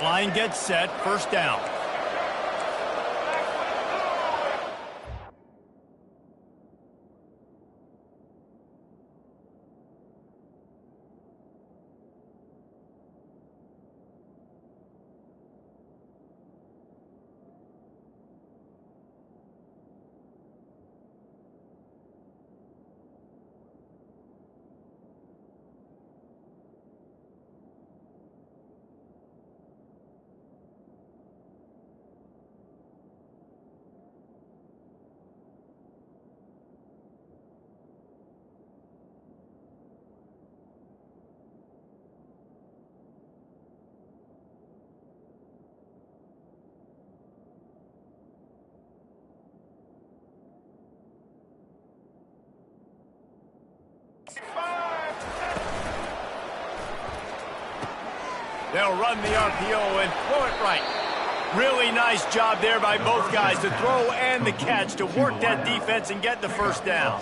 Line gets set, first down. They'll run the RPO and throw it right. Really nice job there by both guys, the throw and the catch, to work that defense and get the first down.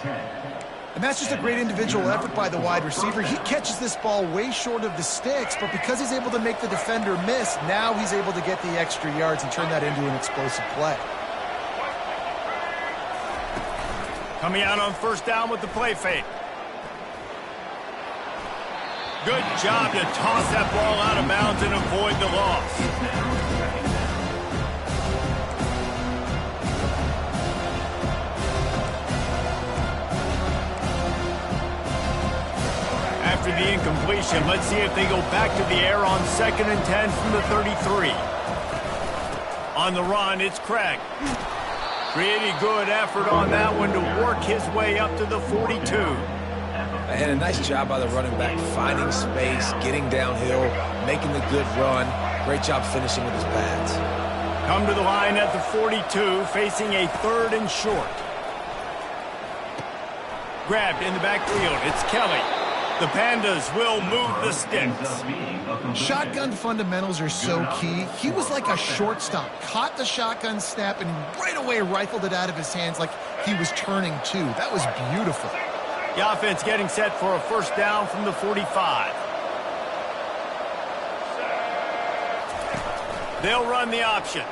And that's just a great individual effort by the wide receiver. He catches this ball way short of the sticks, but because he's able to make the defender miss, now he's able to get the extra yards and turn that into an explosive play. Coming out on first down with the play fake. Good job to toss that ball out of bounds and avoid the loss. After the incompletion, let's see if they go back to the air on 2nd and 10 from the 33. On the run, it's Craig. Pretty good effort on that one to work his way up to the 42. And a nice job by the running back, finding space, getting downhill, making the good run. Great job finishing with his pads. Come to the line at the 42, facing a 3rd and short. Grabbed in the backfield, it's Kelly. The Pandas will move the sticks. Shotgun fundamentals are so key. He was like a shortstop, caught the shotgun snap and right away rifled it out of his hands like he was turning two. That was beautiful. The offense getting set for a first down from the 45. They'll run the option.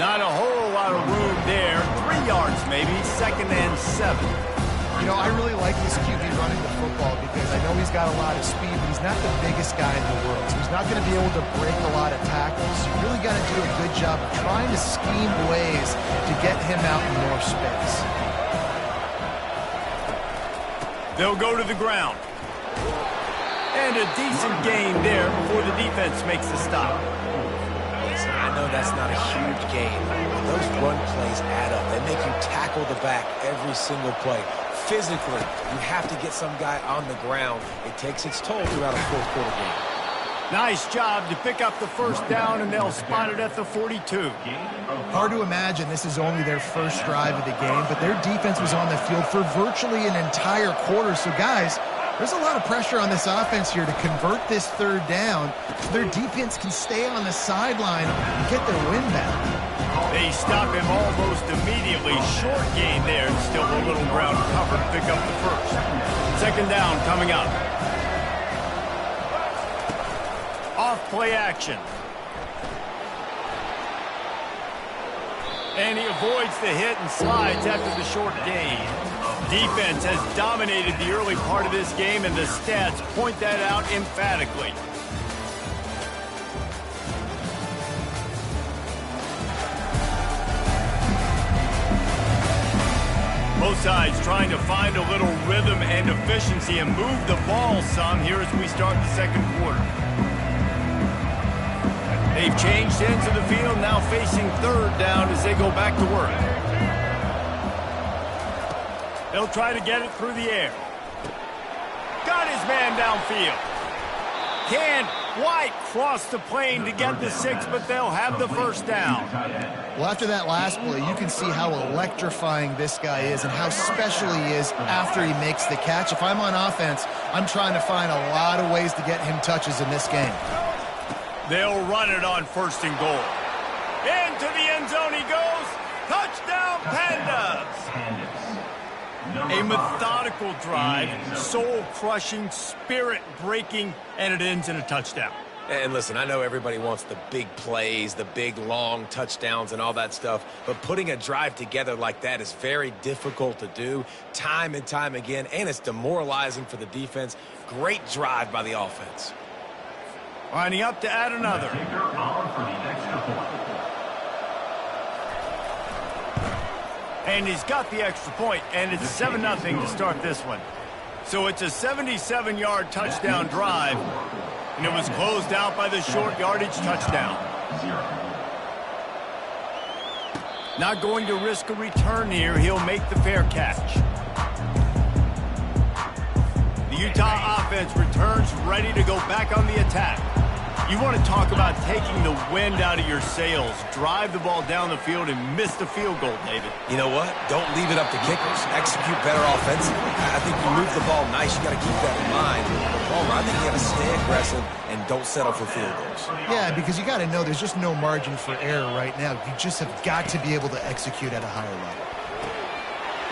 Not a whole lot of room there. 3 yards maybe, 2nd and 7. You know, I really like this QB running the football because I know he's got a lot of speed, but he's not the biggest guy in the world. So he's not going to be able to break a lot of tackles. You really got to do a good job of trying to scheme ways to get him out in more space. They'll go to the ground. And a decent gain there before the defense makes the stop. Listen, I know that's not a huge gain, but those run plays add up. They make you tackle the back every single play. Physically, you have to get some guy on the ground. It takes its toll throughout a fourth-quarter game. Nice job to pick up the first down, and they'll spot it at the 42. Hard to imagine this is only their first drive of the game, but their defense was on the field for virtually an entire quarter. So, guys, there's a lot of pressure on this offense here to convert this 3rd down so their defense can stay on the sideline and get their win back. They stop him almost immediately. Short gain there, and still a little ground cover to pick up the first. 2nd down coming up. Off play action. And he avoids the hit and slides after the short gain. Defense has dominated the early part of this game, and the stats point that out emphatically. Both sides trying to find a little rhythm and efficiency and move the ball some here as we start the 2nd quarter. They've changed ends of the field, now facing 3rd down as they go back to work. They'll try to get it through the air. Got his man downfield. Can't quite cross the plane to get the 6, but they'll have the first down. Well, after that last play, you can see how electrifying this guy is and how special he is after he makes the catch. If I'm on offense, I'm trying to find a lot of ways to get him touches in this game. They'll run it on 1st and goal. Into the end zone he goes. Touchdown, Pandas! A methodical drive, soul-crushing, spirit-breaking, and it ends in a touchdown. And listen, I know everybody wants the big plays, the big, long touchdowns and all that stuff, but putting a drive together like that is very difficult to do time and time again, and it's demoralizing for the defense. Great drive by the offense. Lining up to add another. And he's got the extra point, and it's 7-0 to start this one. So it's a 77-yard touchdown drive, and it was closed out by the short yardage touchdown. Not going to risk a return here. He'll make the fair catch. The Utah offense returns ready to go back on the attack. You want to talk about taking the wind out of your sails. Drive the ball down the field and miss the field goal, David. You know what? Don't leave it up to kickers. Execute better offensively. I think you move the ball nice. You got to keep that in mind. But Palmer, I think you got to stay aggressive and don't settle for field goals. Yeah, because you got to know there's just no margin for error right now. You just have got to be able to execute at a higher level.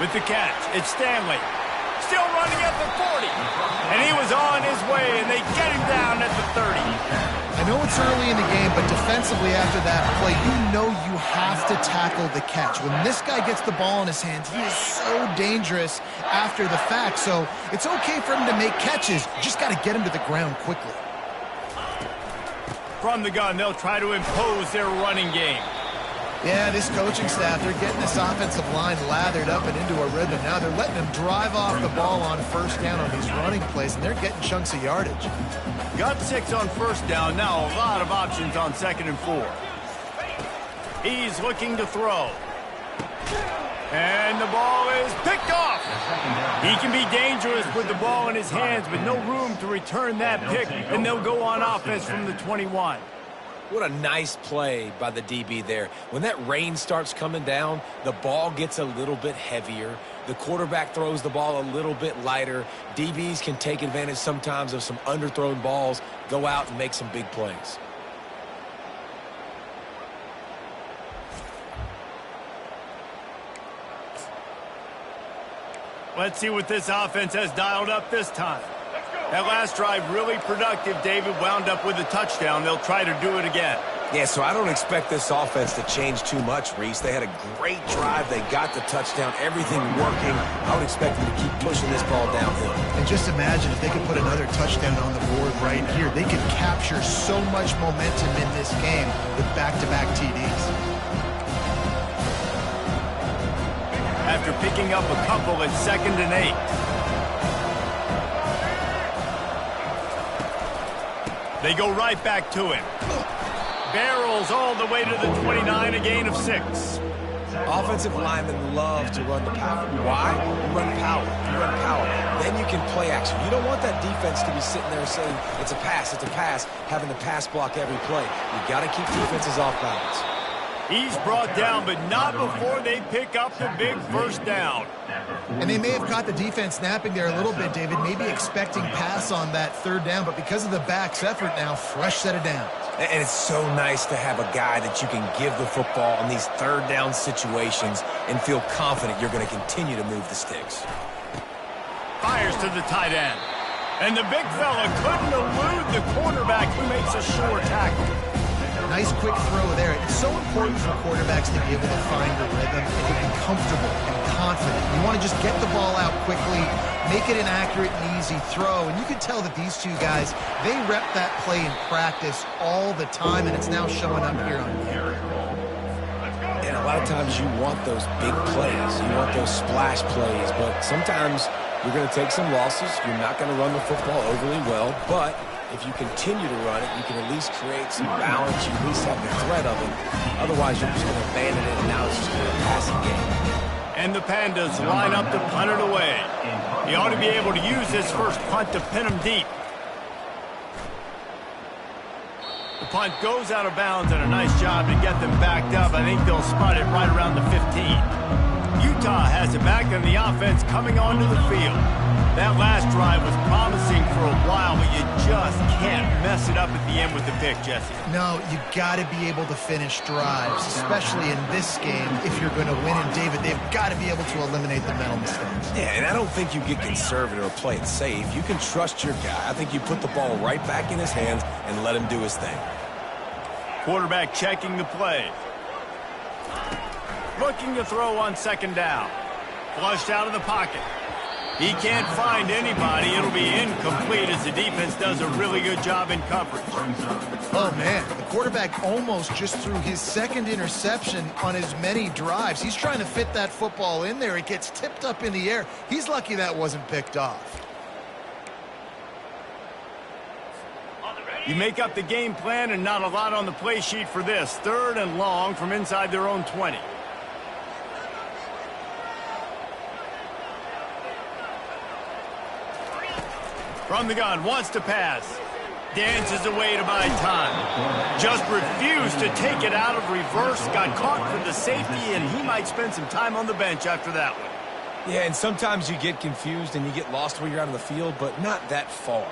With the catch, it's Stanley. Still running at the 40. And he was on his way, and they get him down at the 30. I know it's early in the game, but defensively after that play, you know you have to tackle the catch. When this guy gets the ball in his hands, he is so dangerous after the fact. So it's okay for him to make catches. You just got to get him to the ground quickly. From the gun, they'll try to impose their running game. Yeah, this coaching staff, they're getting this offensive line lathered up and into a rhythm. Now they're letting them drive off the ball on first down on these running plays, and they're getting chunks of yardage. Got 6 on first down. Now a lot of options on 2nd and 4. He's looking to throw. And the ball is picked off. He can be dangerous with the ball in his hands, but no room to return that pick, and they'll go on offense from the 21. What a nice play by the DB there. When that rain starts coming down, the ball gets a little bit heavier. The quarterback throws the ball a little bit lighter. DBs can take advantage sometimes of some underthrown balls, go out and make some big plays. Let's see what this offense has dialed up this time. That last drive really productive. David wound up with a touchdown. They'll try to do it again. Yeah, so I don't expect this offense to change too much, Reese. They had a great drive. They got the touchdown. Everything working. I would expect them to keep pushing this ball downhill. And just imagine if they could put another touchdown on the board right here. They could capture so much momentum in this game with back-to-back TDs. After picking up a couple at 2nd and 8. They go right back to him. Barrels all the way to the 29, a gain of 6. Offensive linemen love to run the power. Why? You run power. You run power. Then you can play action. You don't want that defense to be sitting there saying, it's a pass, having to pass block every play. You got to keep defenses off balance. He's brought down, but not before they pick up the big first down. And they may have caught the defense snapping there a little bit, David, maybe expecting pass on that 3rd down, but because of the back's effort now, fresh set of downs. And it's so nice to have a guy that you can give the football in these 3rd down situations and feel confident you're going to continue to move the sticks. Fires to the tight end. And the big fella couldn't elude the quarterback who makes a sure tackle. Nice quick throw there. It's so important for quarterbacks to be able to find a rhythm and to be comfortable and confident. You want to just get the ball out quickly, make it an accurate and easy throw. And you can tell that these two guys, they rep that play in practice all the time, and it's now showing up here on camera. And a lot of times you want those big plays. You want those splash plays, but sometimes you're going to take some losses. You're not going to run the football overly well, but if you continue to run it, you can at least create some balance. You at least have the threat of it. Otherwise, you're just going to abandon it, and now it's just going to be a passing game. And the Pandas line up to punt it away. He ought to be able to use this first punt to pin him deep. The punt goes out of bounds, and a nice job to get them backed up. I think they'll spot it right around the 15. Utah has it back and the offense coming onto the field. That last drive was promising for a while, but you just can't mess it up at the end with the pick, Jesse. No, you got to be able to finish drives, especially in this game. If you're going to win, and David, they've got to be able to eliminate the mental mistakes. Yeah, and I don't think you get conservative or play it safe. You can trust your guy. I think you put the ball right back in his hands and let him do his thing. Quarterback checking the play. Looking to throw on second down. Flushed out of the pocket. He can't find anybody. It'll be incomplete as the defense does a really good job in coverage. Oh, man, the quarterback almost just threw his second interception on as many drives. He's trying to fit that football in there. It gets tipped up in the air. He's lucky that wasn't picked off. You make up the game plan and not a lot on the play sheet for this. 3rd and long from inside their own 20. From the gun, wants to pass. Dances away to buy time. Just refused to take it out of reverse. Got caught for the safety, and he might spend some time on the bench after that one. Yeah, and sometimes you get confused and you get lost where you're out on the field, but not that far.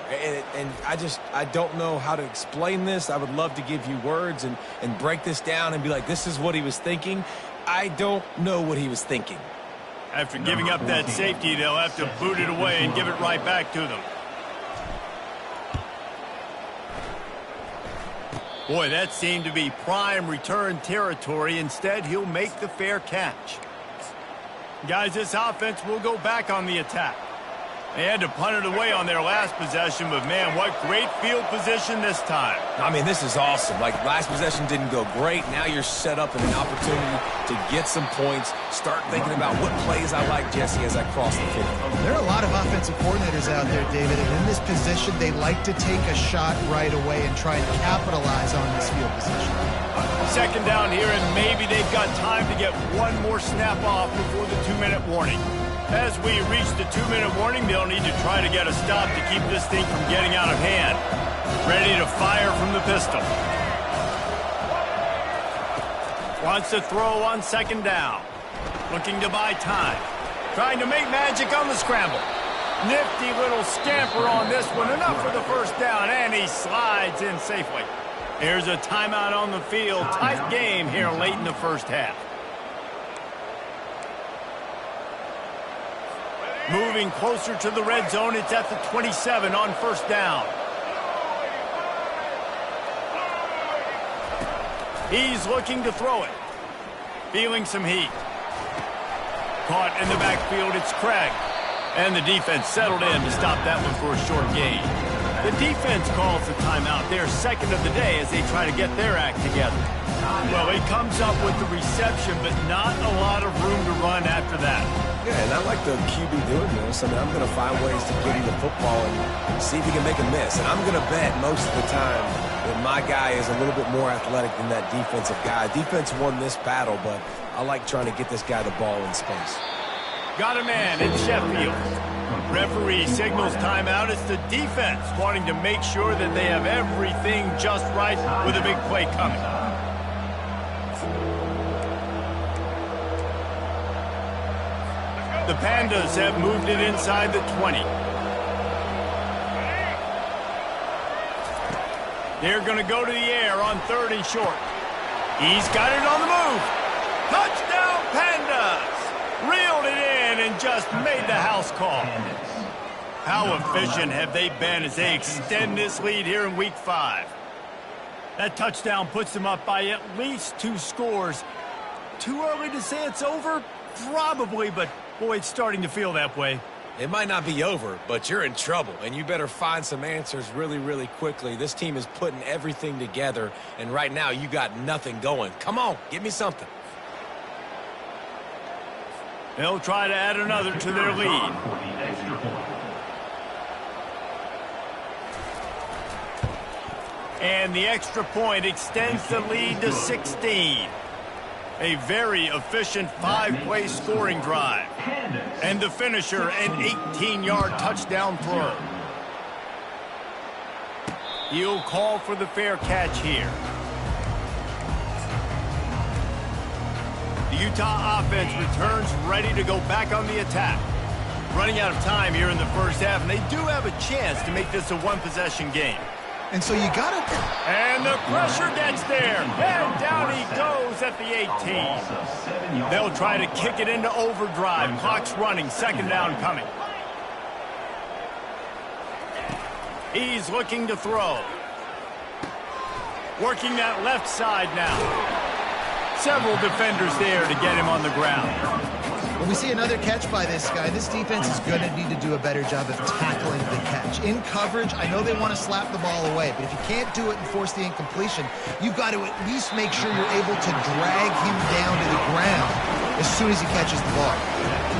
And I don't know how to explain this. I would love to give you words and break this down and be like, this is what he was thinking. I don't know what he was thinking. After giving up that safety, they'll have to boot it away and give it right back to them. Boy, that seemed to be prime return territory. Instead, he'll make the fair catch. Guys, this offense will go back on the attack. They had to punt it away on their last possession, but man, what great field position this time. I mean, this is awesome. Like, last possession didn't go great. Now you're set up in an opportunity to get some points. Start thinking about what plays I like, Jesse, as I cross the field. There are a lot of offensive coordinators out there, David, and in this position, they like to take a shot right away and try and capitalize on this field position. Second down here, and maybe they've got time to get one more snap off before the 2-minute warning. As we reach the 2-minute warning, they'll need to try to get a stop to keep this thing from getting out of hand. Ready to fire from the pistol. Wants to throw on second down. Looking to buy time. Trying to make magic on the scramble. Nifty little scamper on this one. Enough for the first down, and he slides in safely. Here's a timeout on the field. Tight game here late in the first half. Moving closer to the red zone, it's at the 27 on first down. He's looking to throw it. Feeling some heat. Caught in the backfield, it's Craig. And the defense settled in to stop that one for a short gain. The defense calls the timeout. They're second of the day as they try to get their act together. Well, he comes up with the reception, but not a lot of room to run after that. Yeah, and I like the QB doing this. I mean, I'm going to find ways to get him the football and see if he can make a miss. And I'm going to bet most of the time that my guy is a little bit more athletic than that defensive guy. Defense won this battle, but I like trying to get this guy the ball in space. Got a man in Sheffield. Referee signals timeout. It's the defense wanting to make sure that they have everything just right with a big play coming. The Pandas have moved it inside the 20. They're going to go to the air on 3rd and short. He's got it on the move. Touchdown, Pandas! Reeled it in and just made the house call. How efficient have they been as they extend this lead here in Week 5? That touchdown puts them up by at least 2 scores. Too early to say it's over? Probably, but boy, it's starting to feel that way. It might not be over, but you're in trouble, and you better find some answers really, really quickly. This team is putting everything together, and right now you got nothing going. Come on, give me something. They'll try to add another to their lead. And the extra point extends the lead to 16. A very efficient 5-play scoring drive. And the finisher, an 18-yard touchdown throw. He'll call for the fair catch here. The Utah offense returns ready to go back on the attack. Running out of time here in the first half, and they do have a chance to make this a one-possession game. And so you got to... And the pressure gets there. And down he goes at the 18. They'll try to kick it into overdrive. Clock's running. Second down coming. He's looking to throw. Working that left side now. Several defenders there to get him on the ground. When we see another catch by this guy, this defense is going to need to do a better job of tackling the catch. In coverage, I know they want to slap the ball away, but if you can't do it and force the incompletion, you've got to at least make sure you're able to drag him down to the ground as soon as he catches the ball.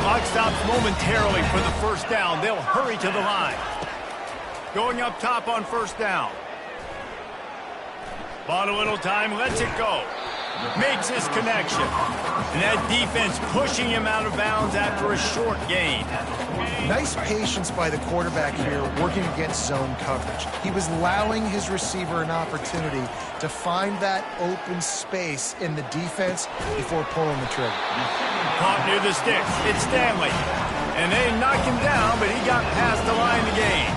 Clock stops momentarily for the first down. They'll hurry to the line. Going up top on first down. Bought a little time, lets it go. Makes his connection. And that defense pushing him out of bounds after a short gain. Nice patience by the quarterback here working against zone coverage. He was allowing his receiver an opportunity to find that open space in the defense before pulling the trigger. Caught near the sticks. It's Stanley. And they knock him down, but he got past the line to gain.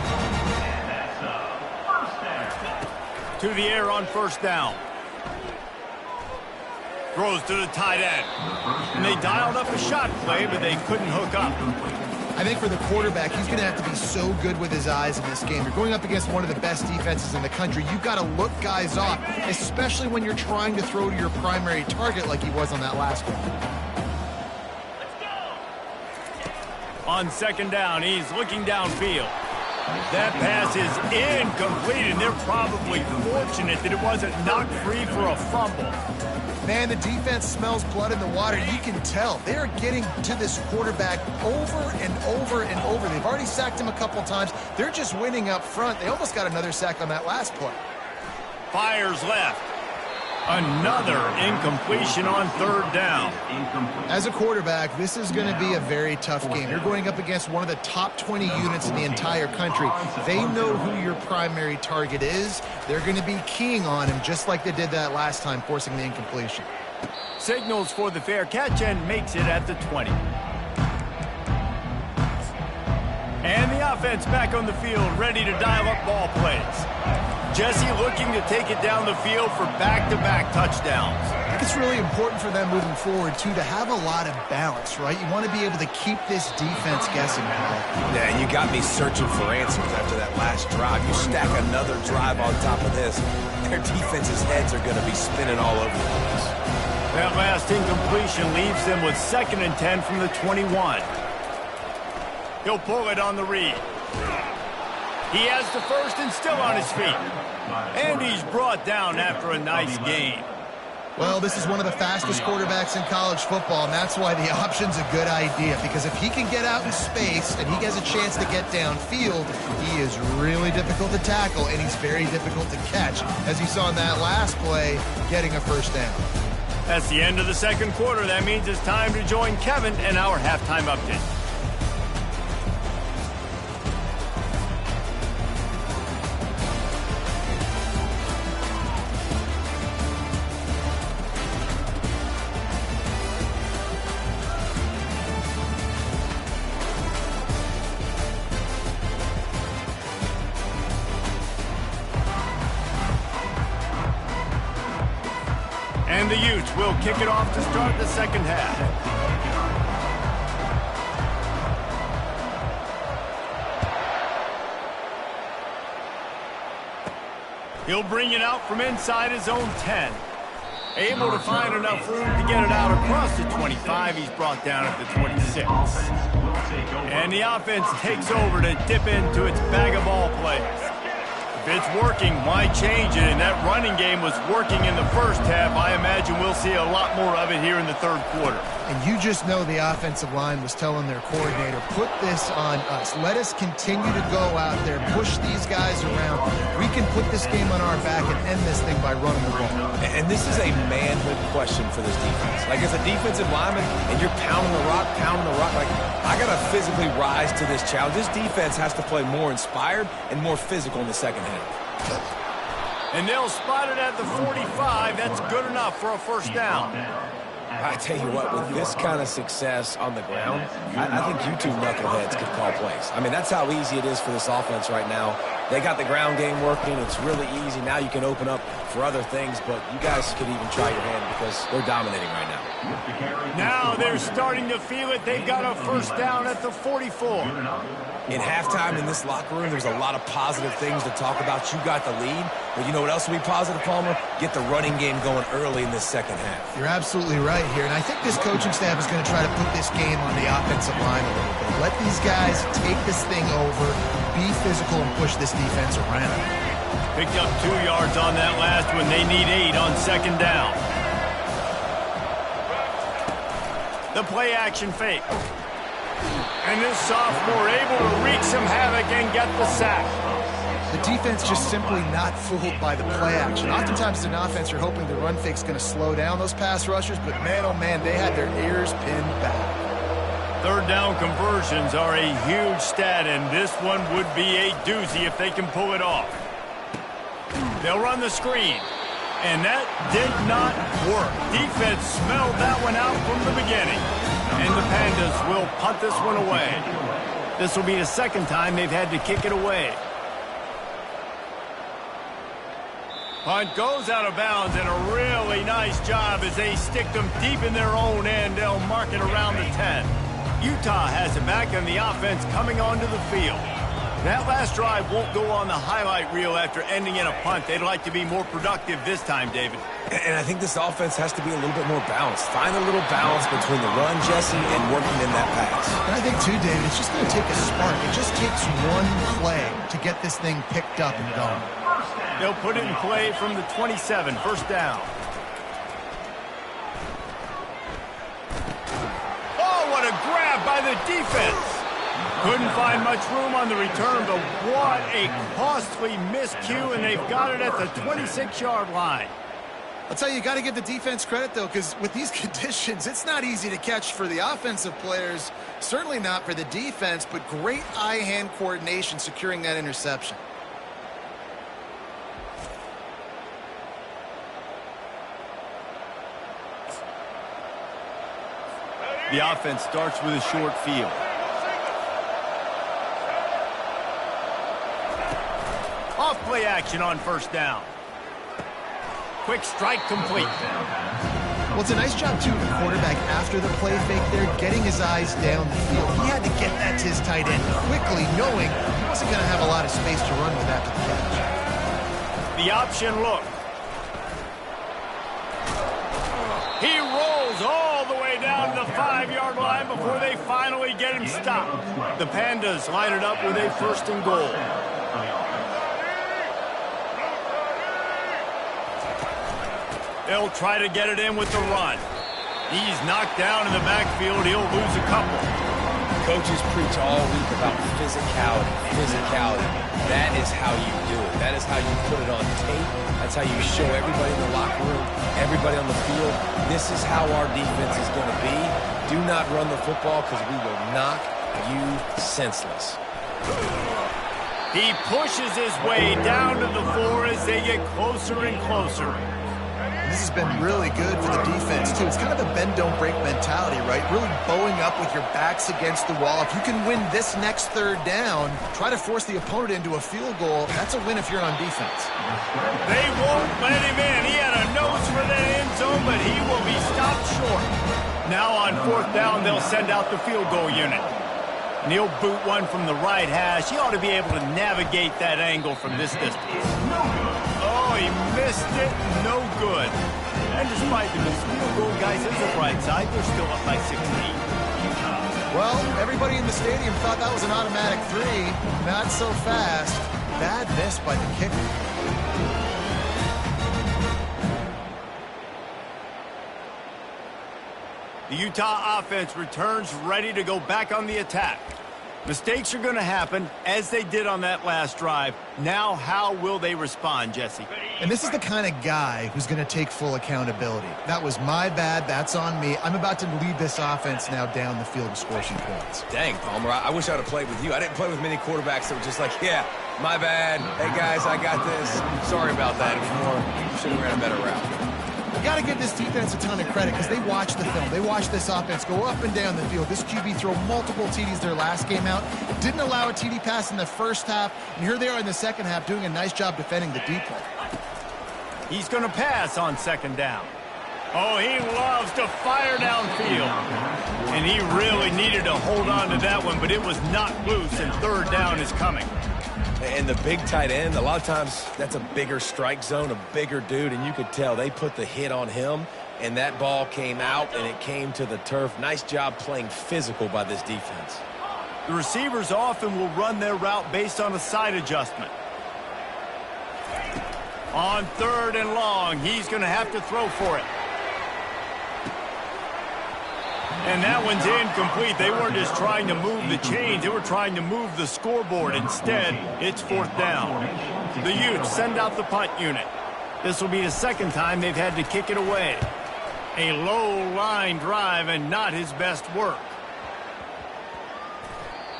To the air on first down. Throws to the tight end. And they dialed up a shot play, but they couldn't hook up. I think for the quarterback, he's going to have to be so good with his eyes in this game. You're going up against one of the best defenses in the country. You've got to look guys off, especially when you're trying to throw to your primary target like he was on that last one. On second down, he's looking downfield. That pass is incomplete, and they're probably fortunate that it wasn't knocked free for a fumble. Man, the defense smells blood in the water. You can tell. They are getting to this quarterback over and over and over. They've already sacked him a couple times. They're just winning up front. They almost got another sack on that last play. Fires left. Another incompletion on third down. As a quarterback, this is going to be a very tough game. You're going up against one of the top 20 units in the entire country. They know who your primary target is. They're going to be keying on him just like they did that last time, forcing the incompletion. Signals for the fair catch and makes it at the 20. And the offense back on the field, ready to dial up ball plays. Jesse looking to take it down the field for back-to-back touchdowns. I think it's really important for them moving forward, too, to have a lot of balance, right? You want to be able to keep this defense guessing. Yeah, you got me searching for answers after that last drive. You stack another drive on top of this, their defense's heads are going to be spinning all over the place. That last incompletion leaves them with 2nd and 10 from the 21. He'll pull it on the read. He has the first and still on his feet. And he's brought down after a nice gain. Well, this is one of the fastest quarterbacks in college football, and that's why the option's a good idea. Because if he can get out in space and he has a chance to get downfield, he is really difficult to tackle, and he's very difficult to catch. As you saw in that last play, getting a first down. That's the end of the second quarter. That means it's time to join Kevin in our halftime update. And the Utes will kick it off to start the second half. He'll bring it out from inside his own 10. Able to find enough room to get it out across the 25. He's brought down at the 26. And the offense takes over to dip into its bag of ball plays. If it's working, why change it? And that running game was working in the first half. I imagine we'll see a lot more of it here in the third quarter. And you just know the offensive line was telling their coordinator, put this on us. Let us continue to go out there, push these guys around. We can put this game on our back and end this thing by running the ball. And this is a manhood question for this defense. Like, as a defensive lineman, and you're pounding the rock, like, I got to physically rise to this challenge. This defense has to play more inspired and more physical in the second half. And they'll spot it at the 45. That's good enough for a first down. I tell you what, with this kind of success on the ground, I think you two knuckleheads could call plays. I mean, that's how easy it is for this offense right now. They got the ground game working. It's really easy. Now you can open up for other things, but you guys could even try your hand because they're dominating right now. Now they're starting to feel it. They've got a first down at the 44. In halftime in this locker room, there's a lot of positive things to talk about. You got the lead, but you know what else will be positive, Palmer? Get the running game going early in this second half. You're absolutely right here, and I think this coaching staff is going to try to put this game on the offensive line a little bit. Let these guys take this thing over, be physical, and push this defense around. Picked up 2 yards on that last one. They need 8 on second down. The play action fake. And this sophomore able to wreak some havoc and get the sack. The defense just simply not fooled by the play action. Oftentimes in offense, you're hoping the run fake's going to slow down those pass rushers, but man, oh man, they had their ears pinned back. Third down conversions are a huge stat, and this one would be a doozy if they can pull it off. They'll run the screen, and that did not work. Defense smelled that one out from the beginning. And the Pandas will punt this one away. This will be the second time they've had to kick it away. Punt goes out of bounds, and a really nice job as they stick them deep in their own end. They'll mark it around the 10. Utah has it back, and the offense coming onto the field. That last drive won't go on the highlight reel after ending in a punt. They'd like to be more productive this time, David. And I think this offense has to be a little bit more balanced. Find a little balance between the run, Jesse, and working in that pass. And I think, too, David, it's just going to take a spark. It just takes one play to get this thing picked up and going. They'll put it in play from the 27, first down. Oh, what a grab by the defense. Couldn't find much room on the return, but what a costly miscue, and they've got it at the 26-yard line. I'll tell you, you got to give the defense credit, though, because with these conditions, it's not easy to catch for the offensive players, certainly not for the defense, but great eye-hand coordination securing that interception. The offense starts with a short field. Off play action on first down. Quick strike complete. Well, it's a nice job, too, the quarterback after the play fake there, getting his eyes down the field. He had to get that to his tight end quickly, knowing he wasn't going to have a lot of space to run with after the catch. The option look. He rolls all the way down to the 5-yard line before they finally get him stopped. The Pandas line it up with a first and goal. They'll try to get it in with the run. He's knocked down in the backfield. He'll lose a couple. Coaches preach all week about physicality. That is how you do it. That is how you put it on tape. That's how you show everybody in the locker room, everybody on the field. This is how our defense is going to be. Do not run the football because we will knock you senseless. He pushes his way down to the 4 as they get closer and closer. This has been really good for the defense, too. It's kind of a bend-don't-break mentality, right? Really bowing up with your backs against the wall. If you can win this next third down, try to force the opponent into a field goal. That's a win if you're on defense. They won't let him in. He had a nose for the end zone, but he will be stopped short. Now on fourth down, they'll send out the field goal unit. And he'll boot one from the right hash. He ought to be able to navigate that angle from this distance. Oh, he missed it. No good. And despite the missed field goal, guys, it's the bright side. They're still up by 16. Well, everybody in the stadium thought that was an automatic 3. Not so fast. Bad miss by the kicker. The Utah offense returns ready to go back on the attack. Mistakes are going to happen, as they did on that last drive. Now, how will they respond, Jesse? And this is the kind of guy who's going to take full accountability. That was my bad. That's on me. I'm about to lead this offense now down the field and score some points. Dang, Palmer, I wish I would have played with you. I didn't play with many quarterbacks that were just like, yeah, my bad. Hey, guys, I got this. Sorry about that. It was more, you should have ran a better route. got to give this defense a ton of credit because they watch the film. They watch this offense go up and down the field. This QB throw multiple TDs their last game out. Didn't allow a TD pass in the first half. And here they are in the second half doing a nice job defending the deep play. He's going to pass on second down. Oh, he loves to fire downfield. And he really needed to hold on to that one, but it was knocked loose, and third down is coming. And the big tight end, a lot of times that's a bigger strike zone, a bigger dude, and you could tell they put the hit on him, and that ball came out, and it came to the turf. Nice job playing physical by this defense. The receivers often will run their route based on a side adjustment. On third and long, he's going to have to throw for it. And that one's incomplete. They weren't just trying to move the chains. They were trying to move the scoreboard. Instead, it's fourth down. The Utes send out the punt unit. This will be the second time they've had to kick it away. A low-line drive and not his best work.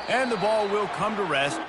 And the ball will come to rest.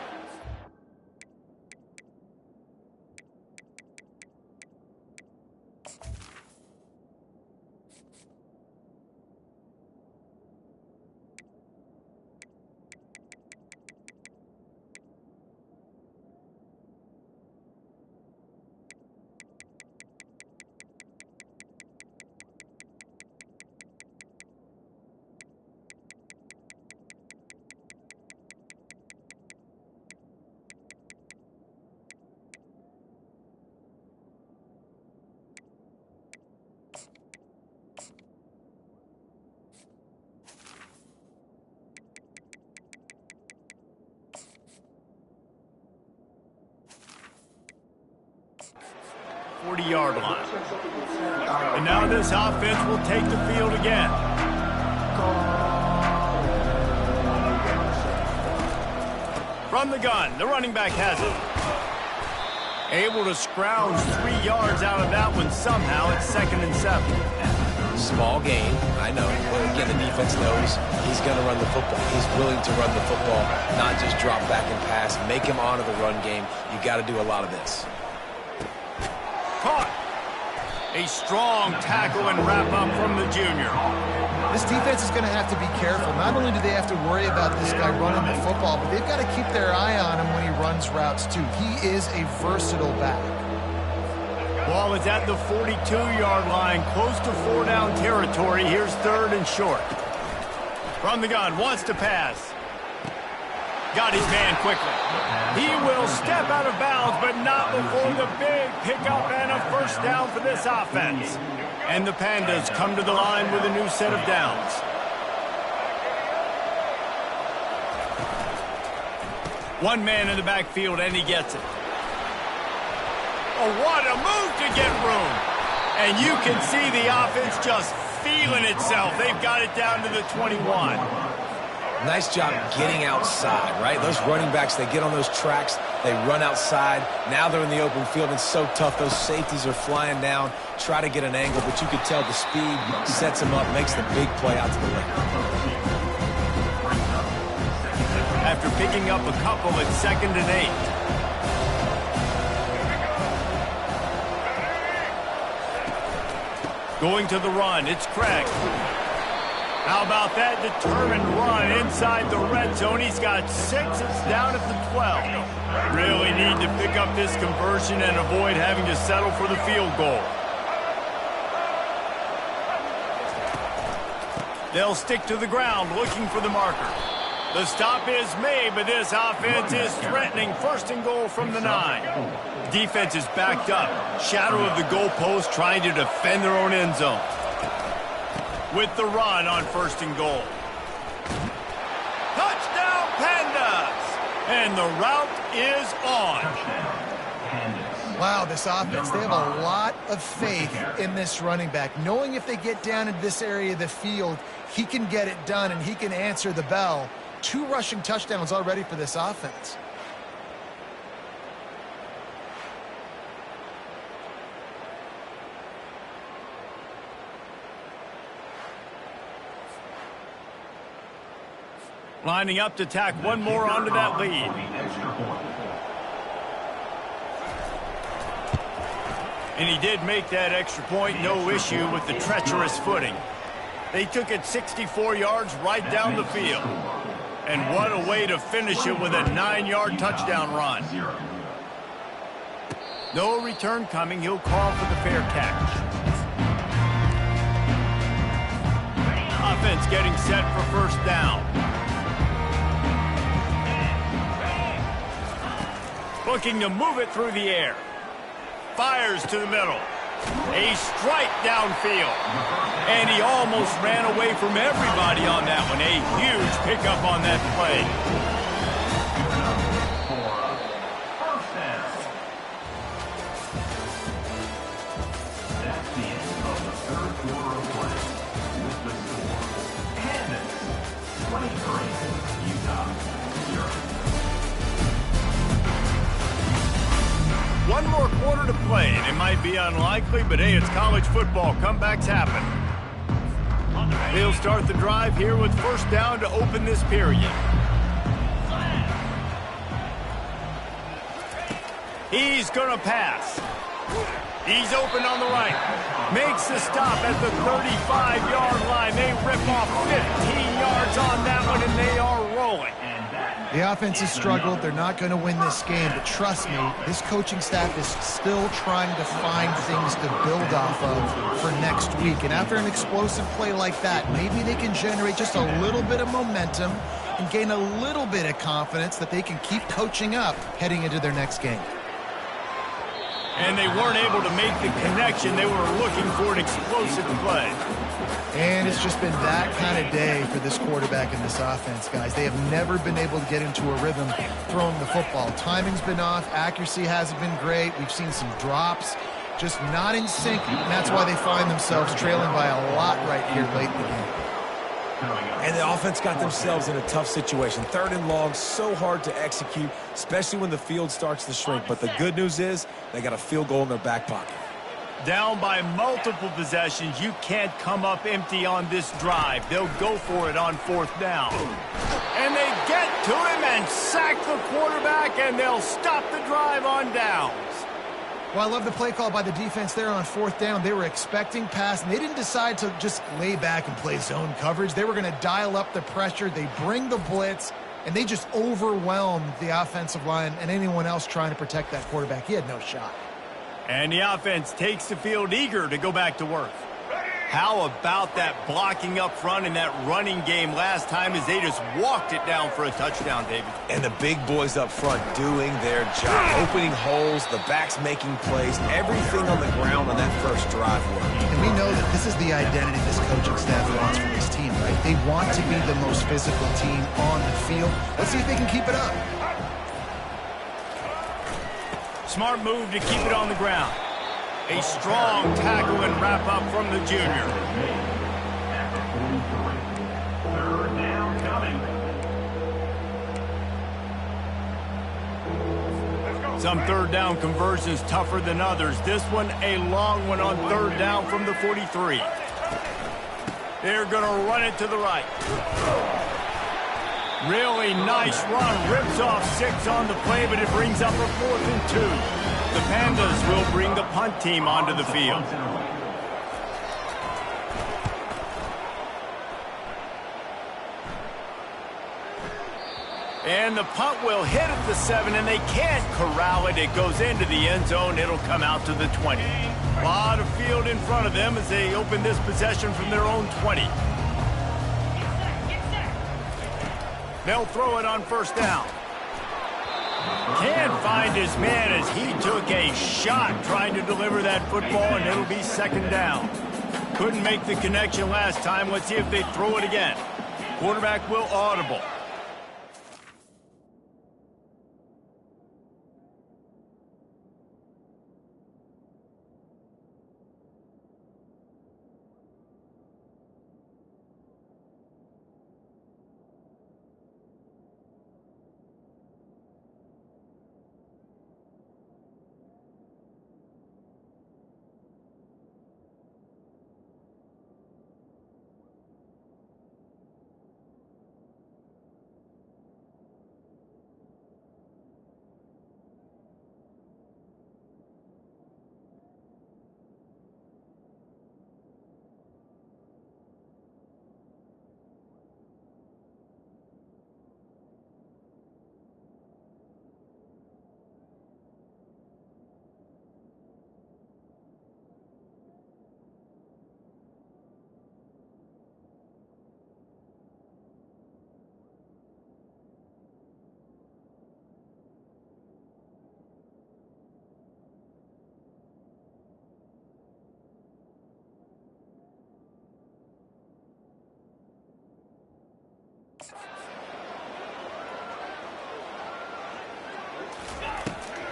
Yard line. And now this offense will take the field again. From the gun, the running back has it. Able to scrounge 3 yards out of that one somehow. It's 2nd and 7. Small gain, I know. But again, the defense knows he's going to run the football. He's willing to run the football, not just drop back and pass. Make him honor the run game. You got to do a lot of this. Caught. A strong tackle and wrap-up from the junior. This defense is going to have to be careful. Not only do they have to worry about this guy running the football, but they've got to keep their eye on him when he runs routes, too. He is a versatile back. Ball is at the 42-yard line, close to 4-down territory. Here's 3rd and short. From the gun, wants to pass. Got his man quickly. He will step out of bounds, but not before the big pickup and a first down for this offense. And the Pandas come to the line with a new set of downs. One man in the backfield, and he gets it. Oh, what a move to get room. And you can see the offense just feeling itself. They've got it down to the 21. Nice job getting outside, right? Those running backs, they get on those tracks, they run outside. Now they're in the open field. It's so tough. Those safeties are flying down, try to get an angle, but you could tell the speed sets them up, makes the big play out to the left. After picking up a couple, it's 2nd and 8. Going to the run, it's Craig. How about that determined run inside the red zone? He's got 6. It's down at the 12. Really need to pick up this conversion and avoid having to settle for the field goal. They'll stick to the ground looking for the marker. The stop is made, but this offense is threatening 1st and goal from the 9. Defense is backed up. Shadow of the goalpost trying to defend their own end zone. With the run on 1st and goal. Touchdown, Pandas! And the route is on. Wow, this offense, they have a lot of faith in this running back. Knowing if they get down into this area of the field, he can get it done and he can answer the bell. 2 rushing touchdowns already for this offense. Lining up to tack one more onto that lead. And he did make that extra point, no issue with the treacherous footing. They took it 64 yards right down the field. And what a way to finish it with a 9-yard touchdown run. No return coming. He'll call for the fair catch. Offense getting set for first down. Looking to move it through the air. Fires to the middle. A strike downfield. And he almost ran away from everybody on that one. A huge pickup on that play. That's the end of the third quarter of play. With the score, Kansas 23, Utah 0. One more quarter to play, and it might be unlikely, but hey, it's college football. Comebacks happen. They'll start the drive here with first down to open this period. He's going to pass. He's open on the right. Makes the stop at the 35-yard line. They rip off 15 yards on that one, and they are rolling. The offense has struggled. They're not going to win this game, but trust me, this coaching staff is still trying to find things to build off of for next week. And after an explosive play like that, maybe they can generate just a little bit of momentum and gain a little bit of confidence that they can keep coaching up heading into their next game. And they weren't able to make the connection. They were looking for an explosive play. And it's just been that kind of day for this quarterback and this offense, guys. They have never been able to get into a rhythm throwing the football. Timing's been off. Accuracy hasn't been great. We've seen some drops, just not in sync. And that's why they find themselves trailing by a lot right here late in the game. And the offense got themselves in a tough situation. 3rd and long, so hard to execute, especially when the field starts to shrink. But the good news is they got a field goal in their back pocket. Down by multiple possessions, you can't come up empty on this drive. They'll go for it on 4th down. And they get to him and sack the quarterback, and they'll stop the drive on downs. Well, I love the play call by the defense there on 4th down. They were expecting pass, and they didn't decide to just lay back and play zone coverage. They were going to dial up the pressure. They bring the blitz, and they just overwhelmed the offensive line and anyone else trying to protect that quarterback. He had no shot. And the offense takes the field eager to go back to work. How about that blocking up front in that running game last time as they just walked it down for a touchdown, David? And the big boys up front doing their job, opening holes, the backs making plays, everything on the ground on that first drive worked. And we know that this is the identity this coaching staff wants for this team, right? They want to be the most physical team on the field. Let's see if they can keep it up. Smart move to keep it on the ground. A strong tackle and wrap up from the junior. At the 43. 3rd down coming. Some 3rd down conversions tougher than others. This one a long one on 3rd down from the 43. They're going to run it to the right. Really nice run. Rips off 6 on the play, but it brings up a 4th and 2. The Pandas will bring the punt team onto the field. And the punt will hit at the 7, and they can't corral it. It goes into the end zone. It'll come out to the 20. A lot of field in front of them as they open this possession from their own 20. They'll throw it on 1st down. Can't find his man as he took a shot trying to deliver that football, and it'll be 2nd down. Couldn't make the connection last time. Let's see if they throw it again. Quarterback will audible.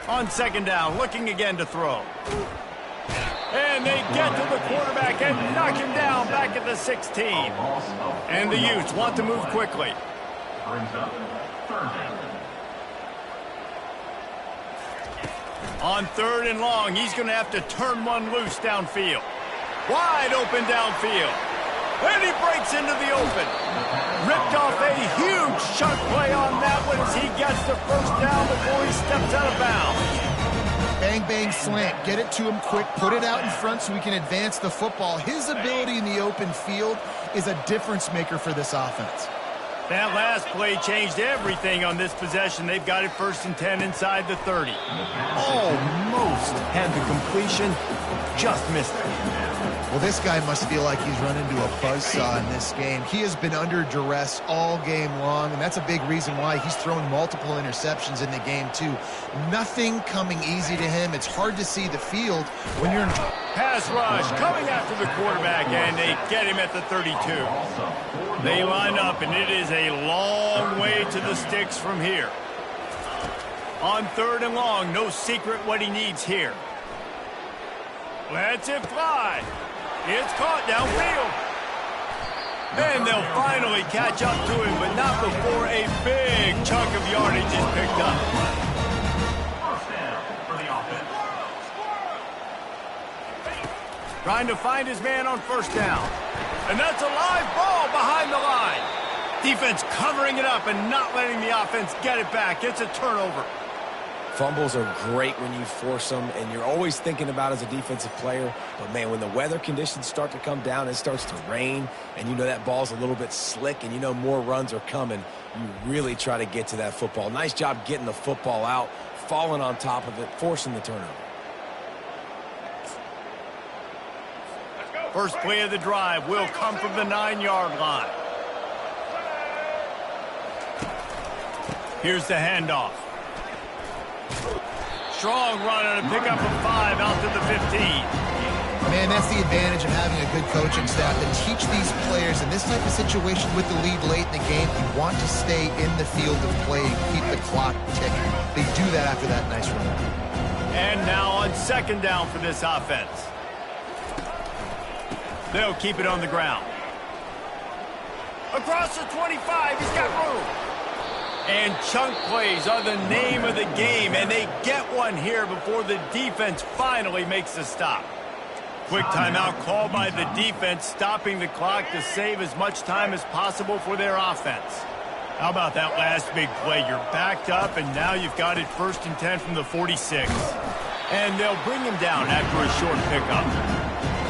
On second down, looking again to throw. And they get to the quarterback and knock him down back at the 16. And the Utes want to move quickly. Brings up third down. On third and long, he's going to have to turn one loose downfield. Wide open downfield. And he breaks into the open. Ripped off a huge chunk play on that one as he gets the first down before he steps out of bounds. Bang, bang, slant. Get it to him quick. Put it out in front so we can advance the football. His ability in the open field is a difference maker for this offense. That last play changed everything on this possession. They've got it 1st and 10 inside the 30. Almost had the completion. Just missed it. Well, this guy must feel like he's run into a buzzsaw in this game. He has been under duress all game long, and that's a big reason why he's thrown multiple interceptions in the game, too. Nothing coming easy to him. It's hard to see the field when you're in... Pass rush coming after the quarterback, and they get him at the 32. They line up, and it is a long way to the sticks from here. On third and long, no secret what he needs here. Lets it fly. It's caught downfield. And they'll finally catch up to him, but not before a big chunk of yardage is picked up. First down for the offense. Trying to find his man on first down. And that's a live ball behind the line. Defense covering it up and not letting the offense get it back. It's a turnover. Fumbles are great when you force them, and you're always thinking about as a defensive player. But, man, when the weather conditions start to come down, it starts to rain, and you know that ball's a little bit slick, and you know more runs are coming, you really try to get to that football. Nice job getting the football out, falling on top of it, forcing the turnover. First play of the drive will come from the 9-yard line. Here's the handoff. Strong run on a pickup of 5 out to the 15. Man, that's the advantage of having a good coaching staff to teach these players in this type of situation with the lead late in the game. You want to stay in the field of play and keep the clock ticking. They do that after that nice run. And now on second down for this offense. They'll keep it on the ground. Across the 25, he's got room. And chunk plays are the name of the game, and they get one here before the defense finally makes the stop. Quick timeout called by the defense, stopping the clock to save as much time as possible for their offense. How about that last big play? You're backed up, and now you've got it 1st and 10 from the 46. And they'll bring him down after a short pickup.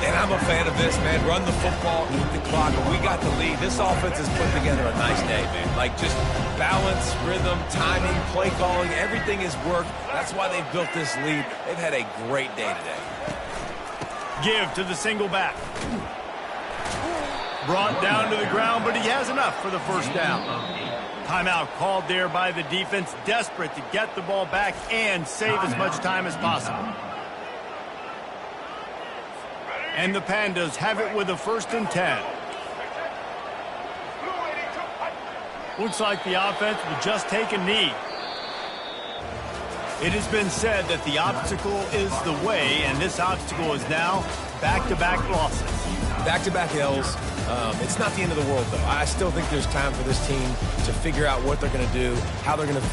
And I'm a fan of this, man. Run the football, eat the clock, and we got the lead. This offense has put together a nice day, man. Like, just balance, rhythm, timing, play calling, everything has worked. That's why they've built this lead. They've had a great day today. Give to the single back. Brought down to the ground, but he has enough for the first down. Timeout called there by the defense, desperate to get the ball back and save as much time as possible. And the Pandas have it with a 1st and 10. Looks like the offense will just take a knee. It has been said that the obstacle is the way, and this obstacle is now back-to-back losses. Back-to-back L's. It's not the end of the world, though. I still think there's time for this team to figure out what they're going to do, how they're going to finish.